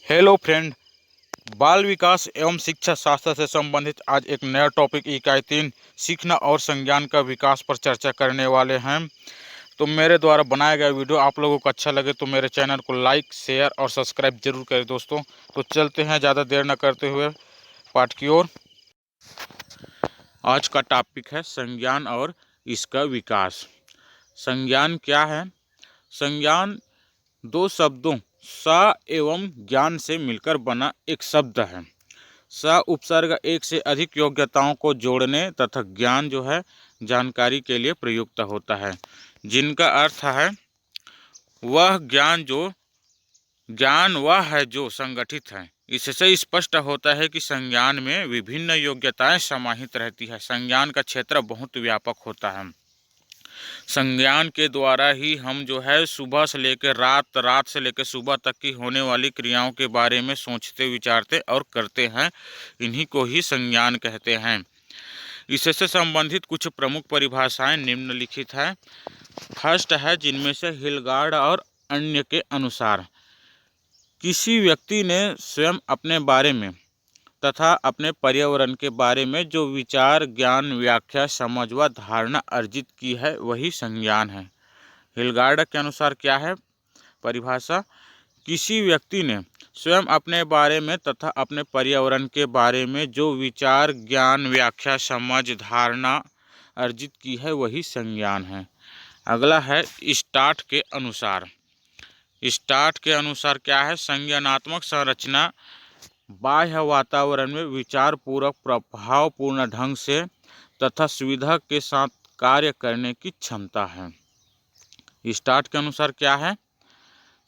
Hello friend, बाल विकास एवं शिक्षा शास्त्र से संबंधित आज एक नया टॉपिक इकाई 3 सीखना और संज्ञान का विकास पर चर्चा करने वाले हैं। तो मेरे द्वारा बनाया गया वीडियो आप लोगों को अच्छा लगे तो मेरे चैनल को लाइक, शेयर और सब्सक्राइब जरूर करें दोस्तों। तो चलते हैं ज़्यादा देर न करते हुए पाठ की ओर। आज का टॉपिक है संज्ञान और इसका विकास। संज्ञान क्या है? संज्ञान दो शब्दों सा एवं ज्ञान से मिलकर बना एक शब्द है। सा उपसर्ग एक से अधिक योग्यताओं को जोड़ने तथा ज्ञान जो है जानकारी के लिए प्रयुक्त होता है, जिनका अर्थ है वह ज्ञान वह है जो संगठित है। इससे स्पष्ट होता है कि संज्ञान में विभिन्न योग्यताएं समाहित रहती है। संज्ञान का क्षेत्र बहुत व्यापक होता है। संज्ञान के द्वारा ही हम जो है सुबह से लेकर रात, रात से लेकर सुबह तक की होने वाली क्रियाओं के बारे में सोचते, विचारते और करते हैं। इन्हीं को ही संज्ञान कहते हैं। इससे संबंधित कुछ प्रमुख परिभाषाएं निम्नलिखित है। फर्स्ट है, जिनमें से हिलगार्ड और अन्य के अनुसार किसी व्यक्ति ने स्वयं अपने बारे में तथा अपने पर्यावरण के बारे में जो विचार, ज्ञान, व्याख्या, समझ व धारणा अर्जित की है वही संज्ञान है। हिलगार्ड के अनुसार क्या है परिभाषा? किसी व्यक्ति ने स्वयं अपने बारे में तथा अपने पर्यावरण के बारे में जो विचार, ज्ञान, व्याख्या, समझ, धारणा अर्जित की है वही संज्ञान है। अगला है स्टार्ट के अनुसार। स्टार्ट के अनुसार क्या है? संज्ञानात्मक संरचना बाह्य वातावरण में विचार पूर्वक, प्रभावपूर्ण ढंग से तथा सुविधा के साथ कार्य करने की क्षमता है। स्टार्ट के अनुसार क्या है?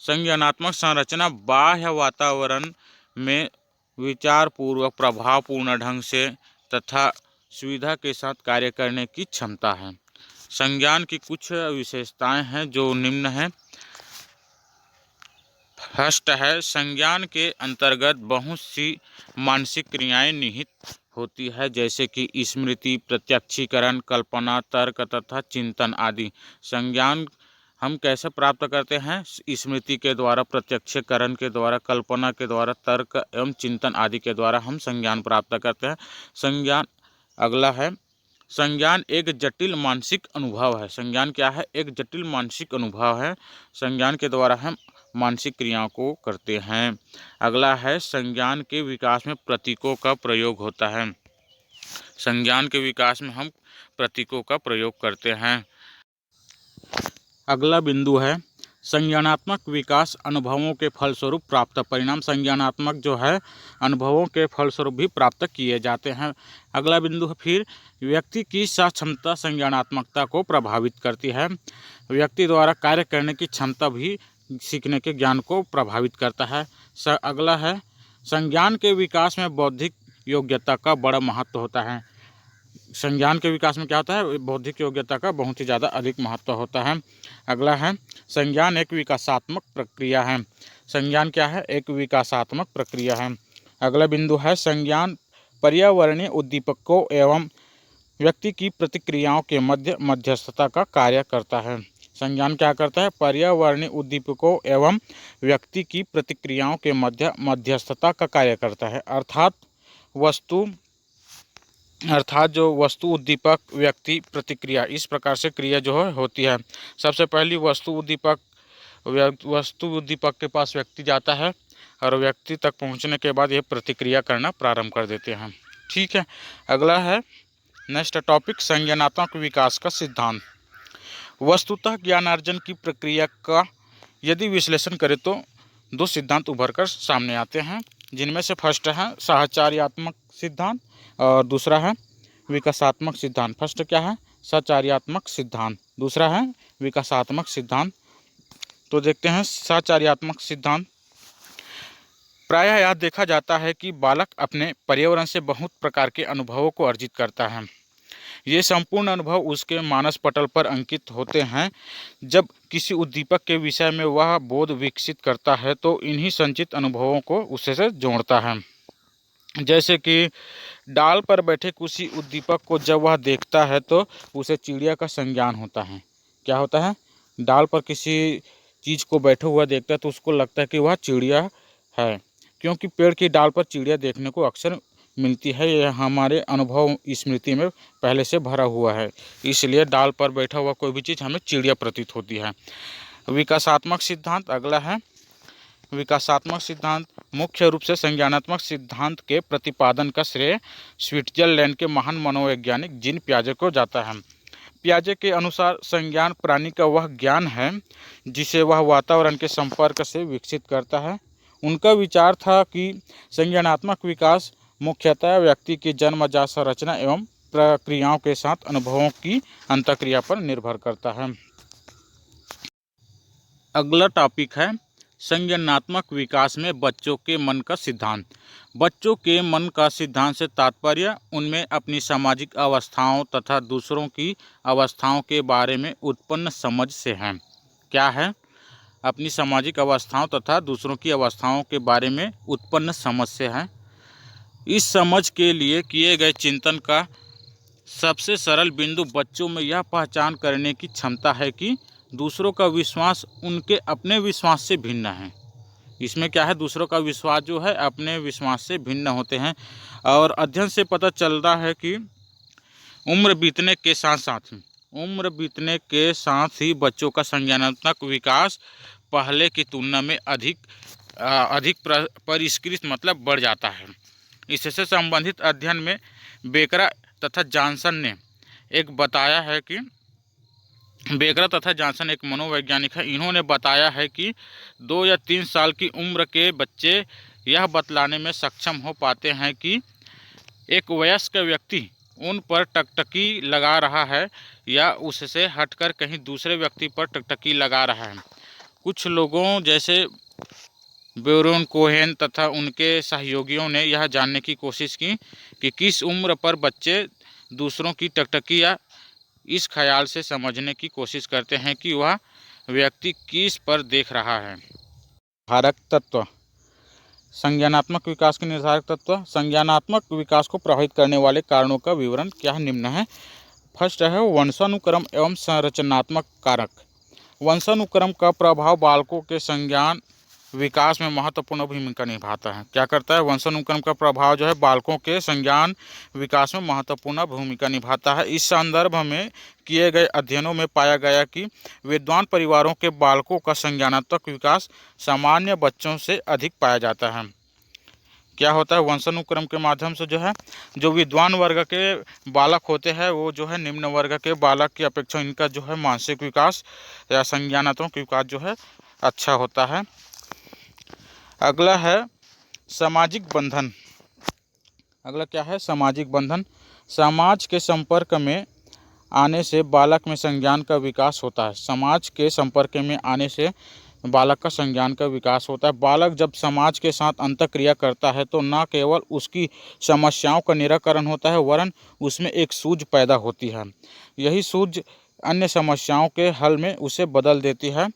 संज्ञानात्मक संरचना बाह्य वातावरण में विचार पूर्वक, प्रभावपूर्ण ढंग से तथा सुविधा के साथ कार्य करने की क्षमता है। संज्ञान की कुछ विशेषताएं हैं जो निम्न हैं। फर्स्ट है, संज्ञान के अंतर्गत बहुत सी मानसिक क्रियाएं निहित होती है, जैसे कि स्मृति, प्रत्यक्षीकरण, कल्पना, तर्क तथा चिंतन आदि। संज्ञान हम कैसे प्राप्त करते हैं? स्मृति के द्वारा, प्रत्यक्षीकरण के द्वारा, कल्पना के द्वारा, तर्क एवं चिंतन आदि के द्वारा हम संज्ञान प्राप्त करते हैं। संज्ञान अगला है, संज्ञान एक जटिल मानसिक अनुभव है। संज्ञान क्या है? एक जटिल मानसिक अनुभव है। संज्ञान के द्वारा हम मानसिक क्रियाओं को करते हैं। अगला है, संज्ञान के विकास में प्रतीकों का प्रयोग होता है। संज्ञान के विकास में हम प्रतीकों का प्रयोग करते हैं। अगला बिंदु है, संज्ञानात्मक विकास अनुभवों के फलस्वरूप प्राप्त परिणाम। संज्ञानात्मक जो है अनुभवों के फलस्वरूप भी प्राप्त किए जाते हैं। अगला बिंदु है फिर, व्यक्ति की सक्षमता संज्ञानात्मकता को प्रभावित करती है। व्यक्ति द्वारा कार्य करने की क्षमता भी सीखने के ज्ञान को प्रभावित करता है। अगला है, संज्ञान के विकास में बौद्धिक योग्यता का बड़ा महत्व होता है। संज्ञान के विकास में क्या होता है? बौद्धिक योग्यता का बहुत ही ज़्यादा अधिक महत्व होता है। अगला है, संज्ञान एक विकासात्मक प्रक्रिया है। संज्ञान क्या है? एक विकासात्मक प्रक्रिया है। अगला बिंदु है, संज्ञान पर्यावरणीय उद्दीपकों एवं व्यक्ति की प्रतिक्रियाओं के मध्यस्थता का कार्य करता है। संज्ञान क्या करता है? पर्यावरणीय उद्दीपकों एवं व्यक्ति की प्रतिक्रियाओं के मध्यस्थता का कार्य करता है। अर्थात जो वस्तु, उद्दीपक, व्यक्ति, प्रतिक्रिया, इस प्रकार से क्रिया जो है होती है। सबसे पहली वस्तु उद्दीपक के पास व्यक्ति जाता है और व्यक्ति तक पहुंचने के बाद ये प्रतिक्रिया करना प्रारंभ कर देते हैं। ठीक है। अगला है नेक्स्ट टॉपिक, संज्ञानात्मक विकास का सिद्धांत। वस्तुतः ज्ञानार्जन की प्रक्रिया का यदि विश्लेषण करें तो दो सिद्धांत उभर कर सामने आते हैं, जिनमें से फर्स्ट है साहचर्यात्मक सिद्धांत और दूसरा है विकासात्मक सिद्धांत। फर्स्ट क्या है? साहचर्यात्मक सिद्धांत, दूसरा है विकासात्मक सिद्धांत। तो देखते हैं साहचर्यात्मक सिद्धांत। प्रायः यह देखा जाता है कि बालक अपने पर्यावरण से बहुत प्रकार के अनुभवों को अर्जित करता है। ये संपूर्ण अनुभव उसके मानस पटल पर अंकित होते हैं। जब किसी उद्दीपक के विषय में वह बोध विकसित करता है तो इन्हीं संचित अनुभवों को उससे जोड़ता है। जैसे कि डाल पर बैठे किसी उद्दीपक को जब वह देखता है तो उसे चिड़िया का संज्ञान होता है। क्या होता है? डाल पर किसी चीज़ को बैठे हुआ देखता है तो उसको लगता है कि वह चिड़िया है। क्योंकि पेड़ की डाल पर चिड़िया देखने को अक्सर मिलती है। यह हमारे अनुभव स्मृति में पहले से भरा हुआ है, इसलिए डाल पर बैठा हुआ कोई भी चीज़ हमें चिड़िया प्रतीत होती है। विकासात्मक सिद्धांत अगला है। विकासात्मक सिद्धांत मुख्य रूप से संज्ञानात्मक सिद्धांत के प्रतिपादन का श्रेय स्विट्जरलैंड के महान मनोवैज्ञानिक जीन पियाजे को जाता है। पियाजे के अनुसार संज्ञान प्राणी का वह ज्ञान है जिसे वह वातावरण के संपर्क से विकसित करता है। उनका विचार था कि संज्ञानात्मक विकास मुख्यतः व्यक्ति की जन्मजात संरचना एवं प्रक्रियाओं के साथ अनुभवों की अंतःक्रिया पर निर्भर करता है। अगला टॉपिक है संज्ञानात्मक विकास में बच्चों के मन का सिद्धांत। बच्चों के मन का सिद्धांत से तात्पर्य उनमें अपनी सामाजिक अवस्थाओं तथा दूसरों की अवस्थाओं के बारे में उत्पन्न समझ से है। क्या है? अपनी सामाजिक अवस्थाओं तथा दूसरों की अवस्थाओं के बारे में उत्पन्न समझ से है। इस समझ के लिए किए गए चिंतन का सबसे सरल बिंदु बच्चों में यह पहचान करने की क्षमता है कि दूसरों का विश्वास उनके अपने विश्वास से भिन्न है। इसमें क्या है? दूसरों का विश्वास जो है अपने विश्वास से भिन्न होते हैं। और अध्ययन से पता चलता है कि उम्र बीतने के साथ ही बच्चों का संज्ञानात्मक विकास पहले की तुलना में अधिक परिष्कृत मतलब बढ़ जाता है। इससे संबंधित अध्ययन में बेकरा तथा जॉनसन ने बेकरा तथा जॉनसन एक मनोवैज्ञानिक है। इन्होंने बताया है कि 2 या 3 साल की उम्र के बच्चे यह बतलाने में सक्षम हो पाते हैं कि एक वयस्क व्यक्ति उन पर टकटकी लगा रहा है या उससे हटकर कहीं दूसरे व्यक्ति पर टकटकी लगा रहा है। कुछ लोगों जैसे बेरोन कोहेन तथा उनके सहयोगियों ने यह जानने की कोशिश की कि किस उम्र पर बच्चे दूसरों की टकटकी या इस ख्याल से समझने की कोशिश करते हैं कि वह व्यक्ति किस पर देख रहा है। निर्धारक तत्व। संज्ञानात्मक विकास के निर्धारक तत्व। संज्ञानात्मक विकास को प्रभावित करने वाले कारणों का विवरण क्या निम्न है। फर्स्ट है वंशानुक्रम एवं संरचनात्मक कारक। वंशानुक्रम का प्रभाव बालकों के संज्ञान विकास में महत्वपूर्ण भूमिका निभाता है। क्या करता है? वंशानुक्रम का प्रभाव जो है बालकों के संज्ञान विकास में महत्वपूर्ण भूमिका निभाता है। इस संदर्भ में किए गए अध्ययनों में पाया गया कि विद्वान परिवारों के बालकों का संज्ञानात्मक विकास सामान्य बच्चों से अधिक पाया जाता है। क्या होता है? वंशानुक्रम के माध्यम से जो विद्वान वर्ग के बालक होते हैं वो निम्न वर्ग के बालक की अपेक्षा इनका मानसिक विकास या संज्ञानात्मक विकास अच्छा होता है। अगला है सामाजिक बंधन। अगला क्या है? सामाजिक बंधन। समाज के संपर्क में आने से बालक में संज्ञान का विकास होता है। समाज के संपर्क में आने से बालक का संज्ञान का विकास होता है। बालक जब समाज के साथ अंतःक्रिया करता है तो न केवल उसकी समस्याओं का निराकरण होता है वरन उसमें एक सूझ पैदा होती है। यही सूझ अन्य समस्याओं के हल में उसे बदल देती है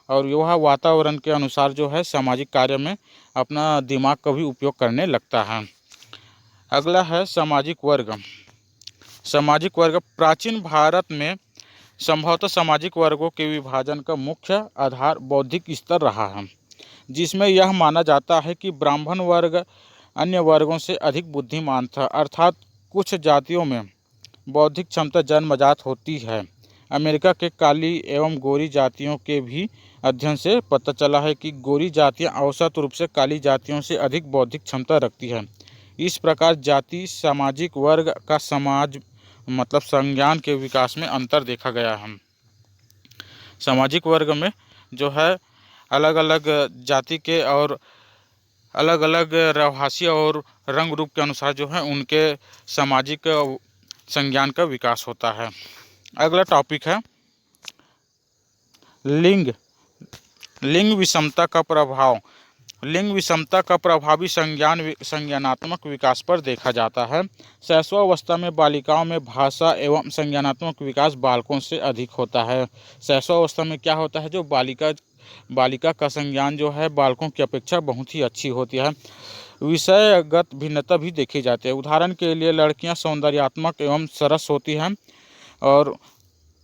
और वह वातावरण के अनुसार सामाजिक कार्य में अपना दिमाग का भी उपयोग करने लगता है। अगला है सामाजिक वर्ग। सामाजिक वर्ग। प्राचीन भारत में संभवतः सामाजिक वर्गों के विभाजन का मुख्य आधार बौद्धिक स्तर रहा है, जिसमें यह माना जाता है कि ब्राह्मण वर्ग अन्य वर्गों से अधिक बुद्धिमान था, अर्थात कुछ जातियों में बौद्धिक क्षमता जन्मजात होती है। अमेरिका के काली एवं गोरी जातियों के भी अध्ययन से पता चला है कि गोरी जातियां औसत रूप से काली जातियों से अधिक बौद्धिक क्षमता रखती है। इस प्रकार जाति सामाजिक वर्ग का समाज मतलब संज्ञान के विकास में अंतर देखा गया है। सामाजिक वर्ग में अलग अलग जाति के और अलग अलग रहवासी और रंग रूप के अनुसार उनके सामाजिक संज्ञान का विकास होता है। अगला टॉपिक है लिंग विषमता का प्रभाव। लिंग विषमता का प्रभावी संज्ञानात्मक विकास पर देखा जाता है। शैशवावस्था में बालिकाओं में भाषा एवं संज्ञानात्मक विकास बालकों से अधिक होता है। शैशवावस्था में क्या होता है? जो बालिका का संज्ञान बालकों की अपेक्षा बहुत ही अच्छी होती है। विषयगत भिन्नता भी देखी जाती है। उदाहरण के लिए लड़कियां सौंदर्यात्मक एवं सरस होती हैं और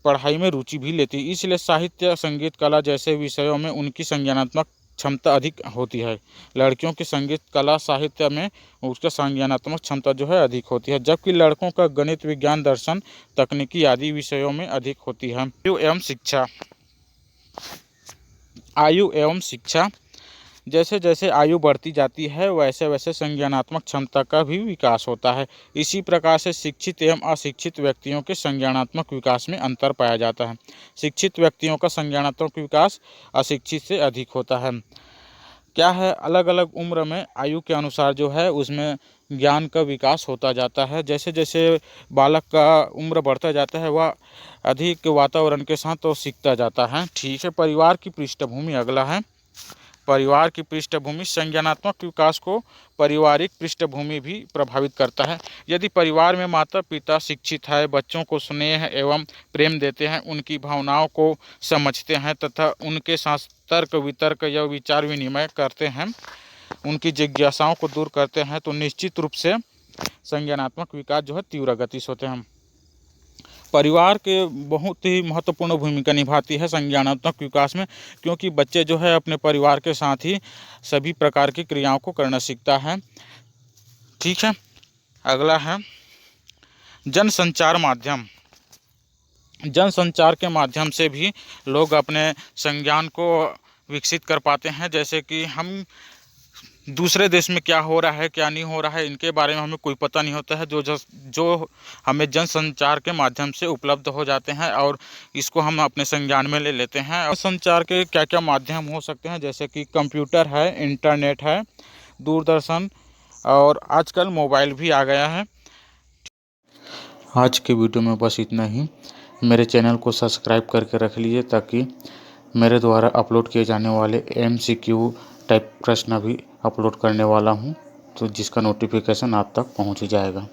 पढ़ाई में रुचि भी लेती है, इसलिए साहित्य, संगीत, कला जैसे विषयों में उनकी संज्ञानात्मक क्षमता अधिक होती है। लड़कियों की संगीत, कला, साहित्य में उसका संज्ञानात्मक क्षमता जो है अधिक होती है, जबकि लड़कों का गणित, विज्ञान, दर्शन, तकनीकी आदि विषयों में अधिक होती है। आयु एवं शिक्षा। जैसे जैसे आयु बढ़ती जाती है वैसे वैसे संज्ञानात्मक क्षमता का भी विकास होता है। इसी प्रकार से शिक्षित एवं अशिक्षित व्यक्तियों के संज्ञानात्मक विकास में अंतर पाया जाता है। शिक्षित व्यक्तियों का संज्ञानात्मक विकास अशिक्षित से अधिक होता है। क्या है, अलग अलग उम्र में आयु के अनुसार जो है उसमें ज्ञान का विकास होता जाता है। जैसे जैसे बालक का उम्र बढ़ता जाता है वह अधिक वातावरण के साथ तो सीखता जाता है। ठीक है, परिवार की पृष्ठभूमि अगला है। परिवार की पृष्ठभूमि संज्ञानात्मक विकास को पारिवारिक पृष्ठभूमि भी प्रभावित करता है। यदि परिवार में माता पिता शिक्षित है, बच्चों को स्नेह एवं प्रेम देते हैं, उनकी भावनाओं को समझते हैं तथा उनके साथ तर्क वितर्क या विचार विनिमय करते हैं, उनकी जिज्ञासाओं को दूर करते हैं, तो निश्चित रूप से संज्ञानात्मक विकास जो है तीव्र गति से होते हैं। परिवार के बहुत ही महत्वपूर्ण भूमिका निभाती है संज्ञानात्मक विकास में, क्योंकि बच्चे जो है अपने परिवार के साथ ही सभी प्रकार की क्रियाओं को करना सीखता है। ठीक है, अगला है जनसंचार माध्यम। जनसंचार के माध्यम से भी लोग अपने संज्ञान को विकसित कर पाते हैं। जैसे कि हम दूसरे देश में क्या हो रहा है, क्या नहीं हो रहा है, इनके बारे में हमें कोई पता नहीं होता है, जो हमें जनसंचार के माध्यम से उपलब्ध हो जाते हैं और इसको हम अपने संज्ञान में ले लेते हैं। और संचार के क्या क्या माध्यम हो सकते हैं, जैसे कि कंप्यूटर है, इंटरनेट है, दूरदर्शन और आजकल मोबाइल भी आ गया है। आज के वीडियो में बस इतना ही। मेरे चैनल को सब्सक्राइब करके रख लीजिए ताकि मेरे द्वारा अपलोड किए जाने वाले MCQ टाइप प्रश्न भी अपलोड करने वाला हूं, तो जिसका नोटिफिकेशन आप तक पहुंच जाएगा।